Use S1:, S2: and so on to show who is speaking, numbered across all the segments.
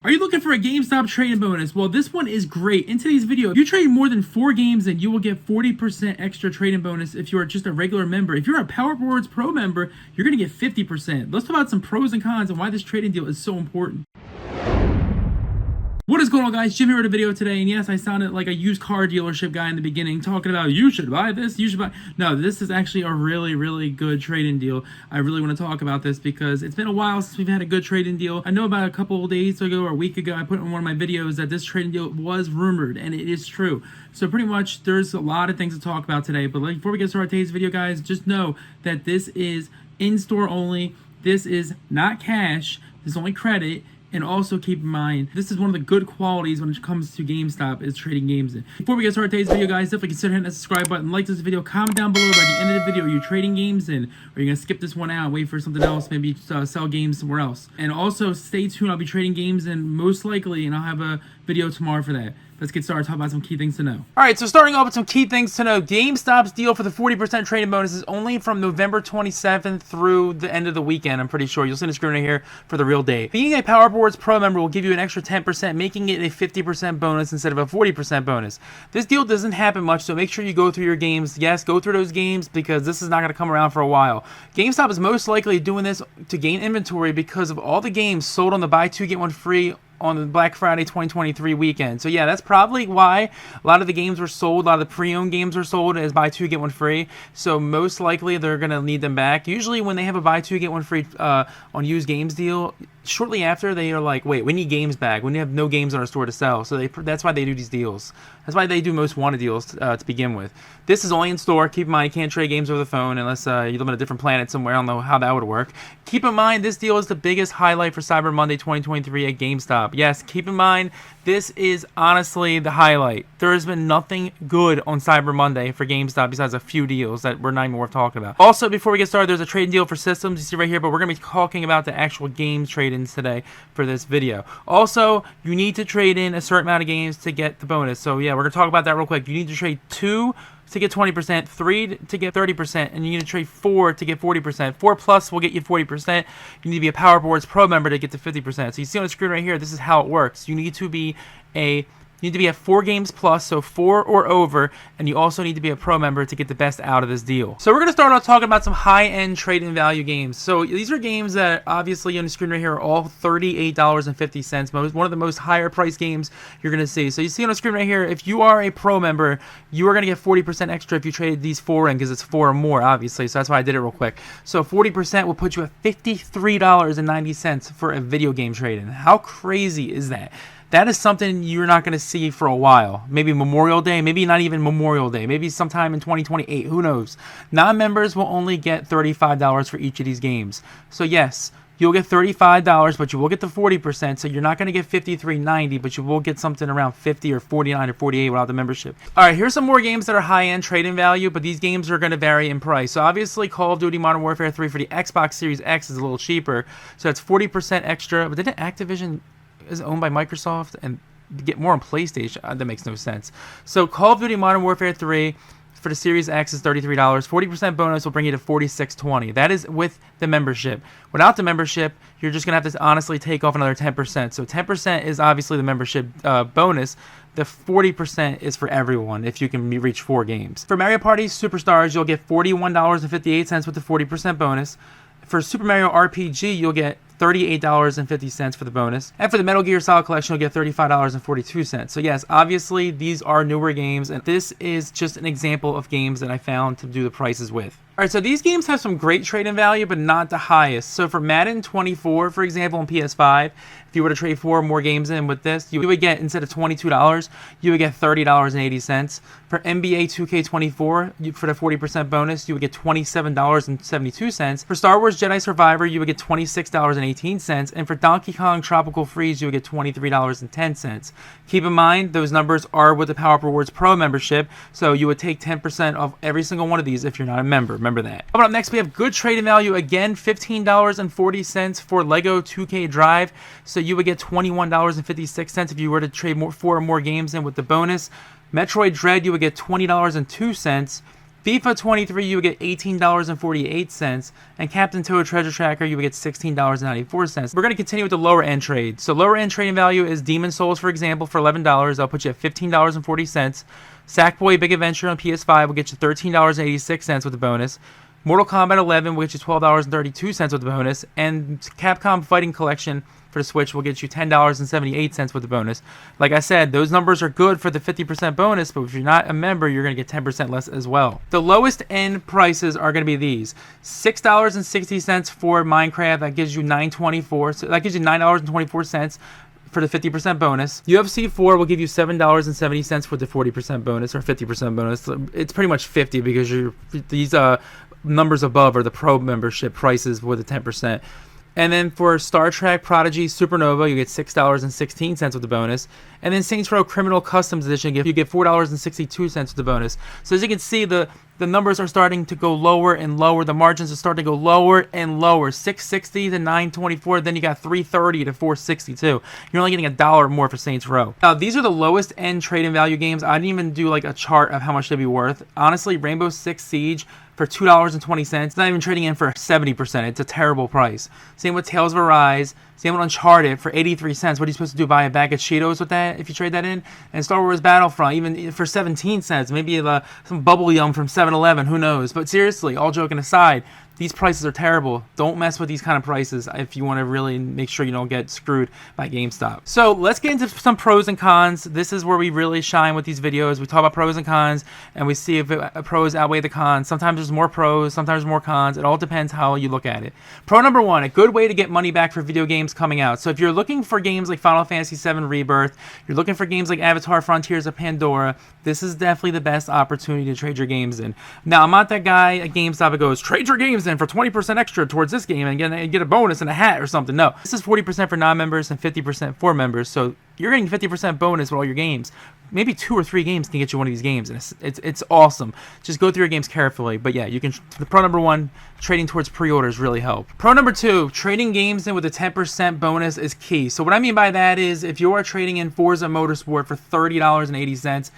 S1: Are you looking for a GameStop trading bonus? Well, this one is great. In today's video, if you trade more than 4 games, then you will get 40% extra trading bonus if you are just a regular member. If you're a Power Rewards Pro member, you're going to get 50%. Let's talk about some pros and cons and why this trading deal is so important. What is going on, guys? Jim here with a video today, and yes, I sounded like a used car dealership guy in the beginning talking about you should buy this, you should buy. No, this is actually a really good trading deal. I really want to talk about this because it's been a while since we've had a good trading deal. I know about a couple of days ago or a week ago, I put in one of my videos that this trading deal was rumored, and it is true. So pretty much there's a lot of things to talk about today, but before we get started today's video, guys, just know that this is in-store only. This is not cash. This is only credit. And also keep in mind, this is one of the good qualities when it comes to GameStop is trading games in. Before we get started today's video, guys, definitely consider hitting that subscribe button, like this video, comment down below by the end of the video, are you trading games in? Or are you going to skip this one out, wait for something else, maybe sell games somewhere else? And also stay tuned, I'll be trading games in most likely, and I'll have a video tomorrow for that. Let's get started talking about some key things to know. All right, so starting off with some key things to know. GameStop's deal for the 40% trading bonus is only from November 27th through the end of the weekend, I'm pretty sure. You'll see the screen right here for the real date. Being a Power Rewards Pro member will give you an extra 10%, making it a 50% bonus instead of a 40% bonus. This deal doesn't happen much, so make sure you go through your games. Yes, go through those games because this is not going to come around for a while. GameStop is most likely doing this to gain inventory because of all the games sold on the buy two, get one free on the Black Friday 2023 weekend. So yeah, that's probably why a lot of the games were sold, a lot of the pre-owned games were sold as buy two, get one free. So most likely they're going to need them back. Usually when they have a buy two, get one free on used games deal, shortly after they are like, wait, we need games back. We have no games in our store to sell. So that's why they do these deals. That's why they do most wanted deals to begin with. This is only in store. Keep in mind, you can't trade games over the phone unless you live on a different planet somewhere. I don't know how that would work. Keep in mind, this deal is the biggest highlight for Cyber Monday 2023 at GameStop. Yes, keep in mind, this is honestly the highlight. There has been nothing good on Cyber Monday for GameStop besides a few deals that we're not even worth talking about. Also, before we get started, there's a trading deal for systems you see right here, but we're going to be talking about the actual games trade-ins today for this video. Also, you need to trade in a certain amount of games to get the bonus. So yeah, we're going to talk about that real quick. You need to trade 2 to get 20%, 3 to get 30%, and you need to trade 4 to get 40%. 4 plus will get you 40%. You need to be a Power Rewards Pro member to get to 50%. So you see on the screen right here, this is how it works. You need to be at 4 games plus, so 4 or over, and you also need to be a pro member to get the best out of this deal. So we're going to start off talking about some high-end trade-in value games. So these are games that obviously on the screen right here are all $38.50. One of the most higher price games you're going to see. So you see on the screen right here, if you are a pro member, you are going to get 40% extra if you trade these 4 in because it's 4 or more, obviously. So that's why I did it real quick. So 40% will put you at $53.90 for a video game trade-in. How crazy is that? That is something you're not going to see for a while. Maybe Memorial Day, maybe not even Memorial Day, maybe sometime in 2028, who knows. Non-members will only get $35 for each of these games. So yes, you'll get $35, but you will get the 40%, so you're not going to get $53.90, but you will get something around $50 or $49 or $48 without the membership. All right, here's some more games that are high-end trade-in value, but these games are going to vary in price. So obviously, Call of Duty Modern Warfare 3 for the Xbox Series X is a little cheaper, so that's 40% extra, but didn't Activision is owned by Microsoft and get more on PlayStation? That makes no sense. So Call of Duty Modern Warfare 3 for the Series X is $33. 40% bonus will bring you to $46.20. That is with the membership. Without the membership, you're just going to have to honestly take off another 10%. So 10% is obviously the membership bonus. The 40% is for everyone if you can reach 4 games. For Mario Party Superstars, you'll get $41.58 with the 40% bonus. For Super Mario RPG, you'll get $38.50 for the bonus. And for the Metal Gear Solid Collection, you'll get $35.42. So yes, obviously, these are newer games, and this is just an example of games that I found to do the prices with. All right, so these games have some great trade-in value, but not the highest. So for Madden 24, for example, on PS5, if you were to trade 4 more games in with this, you would get, instead of $22, you would get $30.80. For NBA 2K24, for the 40% bonus, you would get $27.72. For Star Wars Jedi Survivor, you would get $26.18. And for Donkey Kong Tropical Freeze, you would get $23.10. Keep in mind, those numbers are with the Power Rewards Pro membership, so you would take 10% off every single one of these if you're not a member. Remember that. Coming up next, we have good trade-in value again, $15.40 for Lego 2K Drive. So you would get $21.56 if you were to trade 4 or more games in with the bonus. Metroid Dread, you would get $20.02. FIFA 23, you would get $18.48, and Captain Toad Treasure Tracker, you would get $16.94. We're going to continue with the lower end trade. So lower end trading value is Demon Souls, for example, for $11. That'll put you at $15.40. Sackboy Big Adventure on PS5 will get you $13.86 with a bonus. Mortal Kombat 11 will get you $12.32 with the bonus, and Capcom Fighting Collection for the Switch will get you $10.78 with the bonus. Like I said, those numbers are good for the 50% bonus, but if you're not a member, you're going to get 10% less as well. The lowest end prices are going to be these: $6.60 for Minecraft. That gives you $9.24. So that gives you $9.24 for the 50% bonus. UFC 4 will give you $7.70 with the 40% bonus or 50% bonus. It's pretty much 50 because these numbers above are the pro membership prices with the 10%. And then for Star Trek Prodigy Supernova, you get $6.16 with the bonus. And then Saints Row Criminal Customs Edition, you get $4.62 with the bonus. So as you can see, the numbers are starting to go lower and lower. The margins are starting to go lower and lower. $6.60 to $9.24. Then you got $3.30 to $4.62. You're only getting $1 more for Saints Row. Now, these are the lowest end trade-in value games. I didn't even do like a chart of how much they'd be worth. Honestly, Rainbow Six Siege for $2.20. It's not even trading in for 70%. It's a terrible price. Same with Tales of Arise. Same with Uncharted for 83 cents. What are you supposed to do? Buy a bag of Cheetos with that if you trade that in? And Star Wars Battlefront, even for 17 cents. Maybe some bubble yum from 7-Eleven. Who knows? But seriously, all joking aside, these prices are terrible. Don't mess with these kind of prices if you want to really make sure you don't get screwed by GameStop. So let's get into some pros and cons. This is where we really shine with these videos. We talk about pros and cons, and we see if pros outweigh the cons. Sometimes there's more pros, sometimes there's more cons. It all depends how you look at it. Pro number one, a good way to get money back for video games coming out. So if you're looking for games like Final Fantasy VII Rebirth, you're looking for games like Avatar Frontiers of Pandora, this is definitely the best opportunity to trade your games in. Now, I'm not that guy at GameStop that goes, trade your games in for 20% extra towards this game and get a bonus and a hat or something. No, this is 40% for non-members and 50% for members. So you're getting 50% bonus with all your games. Maybe 2 or 3 games can get you one of these games, and it's awesome. Just go through your games carefully. But yeah, you can. The pro number one, trading towards pre-orders really help. Pro number two, trading games in with a 10% bonus is key. So what I mean by that is if you are trading in Forza Motorsport for $30.80,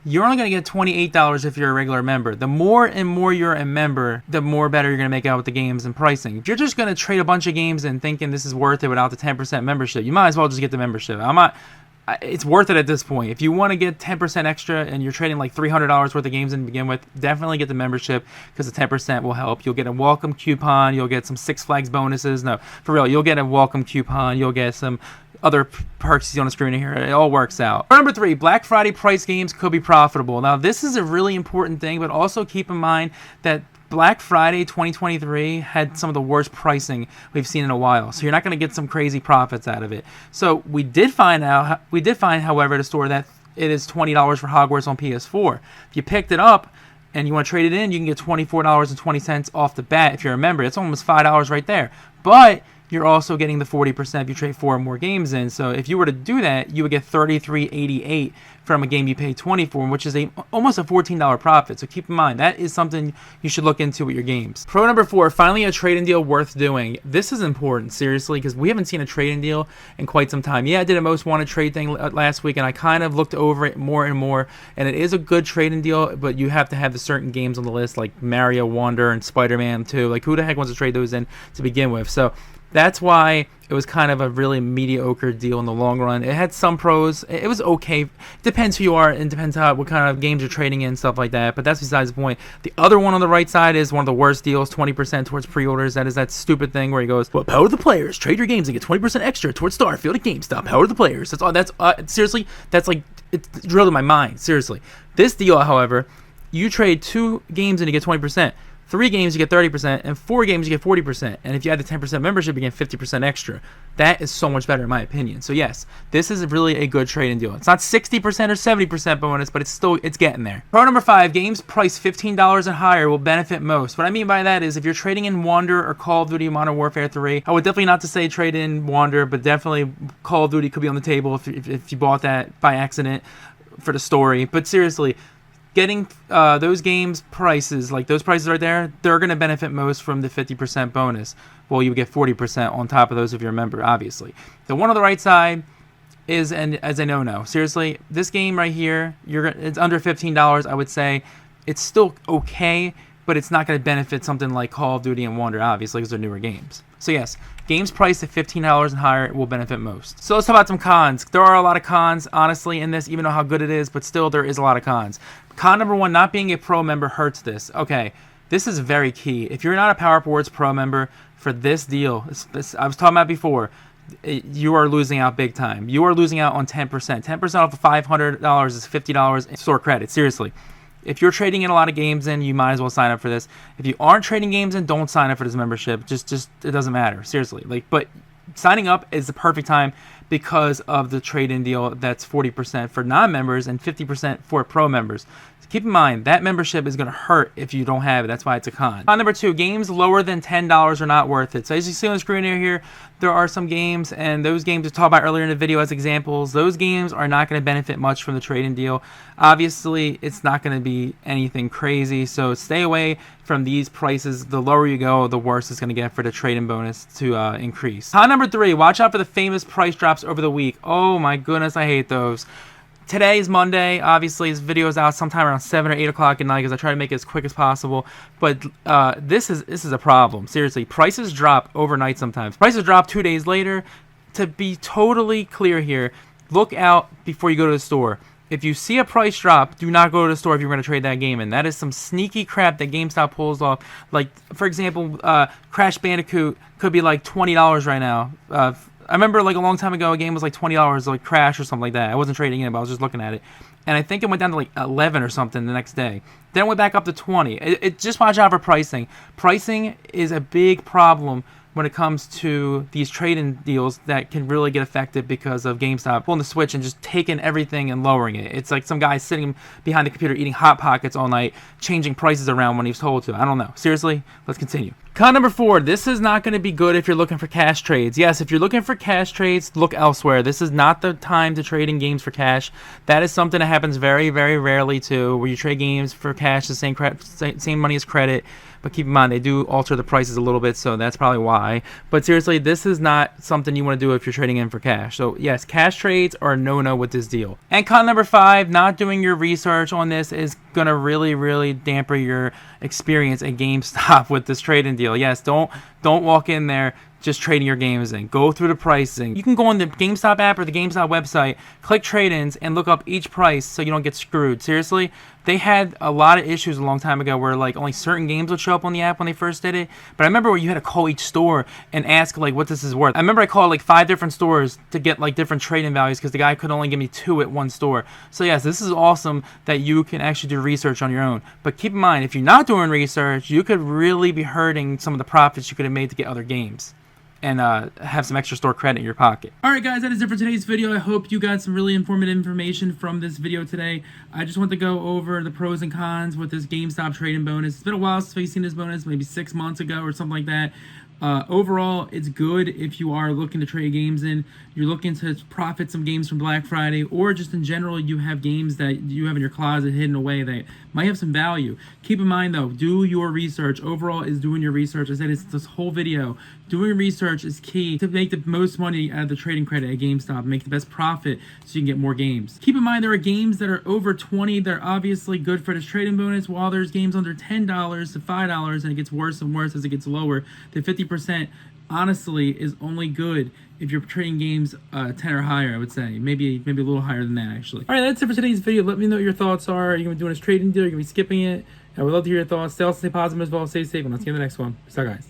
S1: you're only going to get $28 if you're a regular member. The more and more you're a member, the more better you're going to make out with the games and pricing. If you're just going to trade a bunch of games and thinking this is worth it without the 10% membership, you might as well just get the membership. It's worth it at this point. If you want to get 10% extra and you're trading like $300 worth of games in to begin with, definitely get the membership because the 10% will help. You'll get a welcome coupon. You'll get some Six Flags bonuses. No, for real, you'll get a welcome coupon. You'll get some other perks you see on the screen here. It all works out. Number three, Black Friday price games could be profitable. Now, this is a really important thing, but also keep in mind that Black Friday 2023 had some of the worst pricing we've seen in a while. So you're not going to get some crazy profits out of it. So we did find, however, at a store that it is $20 for Hogwarts on PS4. If you picked it up and you want to trade it in, you can get $24.20 off the bat if you're a member. It's almost $5 right there. But you're also getting the 40% if you trade 4 or more games in. So if you were to do that, you would get $33.88 from a game you paid $20 for, which is almost a $14 profit. So keep in mind, that is something you should look into with your games. Pro number 4, finally a trade-in deal worth doing. This is important, seriously, because we haven't seen a trade-in deal in quite some time. Yeah, I did a most wanted trade thing last week, and I kind of looked over it more and more, and it is a good trade-in deal, but you have to have the certain games on the list, like Mario Wonder and Spider-Man 2. Like, who the heck wants to trade those in to begin with? So that's why it was kind of a really mediocre deal in the long run. It had some pros. It was okay. Depends who you are and depends what kind of games you're trading in, stuff like that. But that's besides the point. The other one on the right side is one of the worst deals, 20% towards pre-orders. That is that stupid thing where he goes, well, power the players. Trade your games and get 20% extra towards Starfield at GameStop. Power the players. That's all. Seriously, that's like, it's drilled in my mind. Seriously. This deal, however, you trade 2 games and you get 20%. 3 games, you get 30%, and 4 games, you get 40%. And if you add the 10% membership, you get 50% extra. That is so much better, in my opinion. So yes, this is really a good trade-in deal. It's not 60% or 70% bonus, but it's getting there. Pro number 5, games priced $15 and higher will benefit most. What I mean by that is if you're trading in Wander or Call of Duty Modern Warfare 3, I would definitely not to say trade in Wander, but definitely Call of Duty could be on the table if you bought that by accident for the story. But seriously, getting those games prices, like those prices right there, they're going to benefit most from the 50% bonus. Well, you get 40% on top of those if you're a member, obviously. The one on the right side is as a no-no. Seriously, this game right here, it's under $15, I would say. it's still okay, but it's not going to benefit something like Call of Duty and Wonder, obviously, because they're newer games. So yes, games priced at $15 and higher will benefit most. So let's talk about some cons. There are a lot of cons, honestly, in this, even though how good it is, but still there is a lot of cons. Con number one, not being a pro member hurts this. Okay, this is very key. If you're not a Power Up Rewards pro member for this deal, I was talking about before, you are losing out big time. You are losing out on 10%. 10% off of $500 is $50 in store credit. Seriously. If you're trading in a lot of games in, you might as well sign up for this. If you aren't trading games in, don't sign up for this membership. Just it doesn't matter. Seriously. But signing up is the perfect time because of the trade-in deal that's 40% for non-members and 50% for pro members. So keep in mind, that membership is going to hurt if you don't have it. That's why it's a con. Con number two, games lower than $10 are not worth it. So as you see on the screen here, there are some games, and those games we talked about earlier in the video as examples. Those games are not going to benefit much from the trade-in deal. Obviously, it's not going to be anything crazy, so stay away from these prices. The lower you go, the worse it's going to get for the trade-in bonus to increase. Con number three, watch out for the famous price drops over the week. Oh my goodness, I hate those. Today is Monday. Obviously, this video is out sometime around 7 or 8 o'clock at night because I try to make it as quick as possible. But this is a problem. Seriously, prices drop overnight sometimes. Prices drop 2 days later. To be totally clear here, look out before you go to the store. If you see a price drop, do not go to the store if you're going to trade that game in. That is some sneaky crap that GameStop pulls off. Like, for example, Crash Bandicoot could be like $20 right now. I remember like a long time ago, a game was like $20, like Crash or something like that. I wasn't trading in, but I was just looking at it. And I think it went down to like 11 or something the next day. Then it went back up to 20. Just watch out for pricing. Pricing is a big problem when it comes to these trade-in deals that can really get affected because of GameStop pulling the switch and just taking everything and lowering it. It's like some guy sitting behind the computer eating Hot Pockets all night, changing prices around when he's told to. I don't know. Seriously, let's continue. Con number four, this is not going to be good if you're looking for cash trades. Yes, if you're looking for cash trades, look elsewhere. This is not the time to trade in games for cash. That is something that happens very, very rarely too, where you trade games for cash, the same money as credit. But keep in mind, they do alter the prices a little bit, so that's probably why. But seriously, this is not something you want to do if you're trading in for cash. So yes, cash trades are a no-no with this deal. And con number five, not doing your research on this is going to really, really damper your experience at GameStop with this trade-in deal. Yes, don't walk in there just trading your games in. Go through the pricing. You can go on the GameStop app or the GameStop website, click trade-ins, and look up each price so you don't get screwed. Seriously, they had a lot of issues a long time ago where like only certain games would show up on the app when they first did it. But I remember where you had to call each store and ask like what this is worth. I remember I called like 5 different stores to get like different trade-in values because the guy could only give me 2 at one store. So yes, this is awesome that you can actually do research on your own. But keep in mind, if you're not doing research, you could really be hurting some of the profits you could have made to get other games and have some extra store credit in your pocket. Alright guys, that is it for today's video. I hope you got some really informative information from this video today. I just want to go over the pros and cons with this GameStop trade-in bonus. It's been a while since we've seen this bonus, maybe 6 months ago or something like that. Overall, it's good if you are looking to trade games in, you're looking to profit some games from Black Friday, or just in general, you have games that you have in your closet hidden away that might have some value. Keep in mind though, do your research. Overall is doing your research. I said it's this whole video. Doing research is key to make the most money out of the trading credit at GameStop, make the best profit so you can get more games. Keep in mind there are games that are over 20 that are obviously good for this trading bonus, while there's games under $10 to $5, and it gets worse and worse as it gets lower. The 50% honestly is only good if you're trading games 10 or higher, I would say. Maybe a little higher than that, actually. All right, that's it for today's video. Let me know what your thoughts are. Are you going to be doing this trading deal? Are you going to be skipping it? I would love to hear your thoughts. Stay positive as well. Stay safe, and let's get to the next one. Peace out, guys.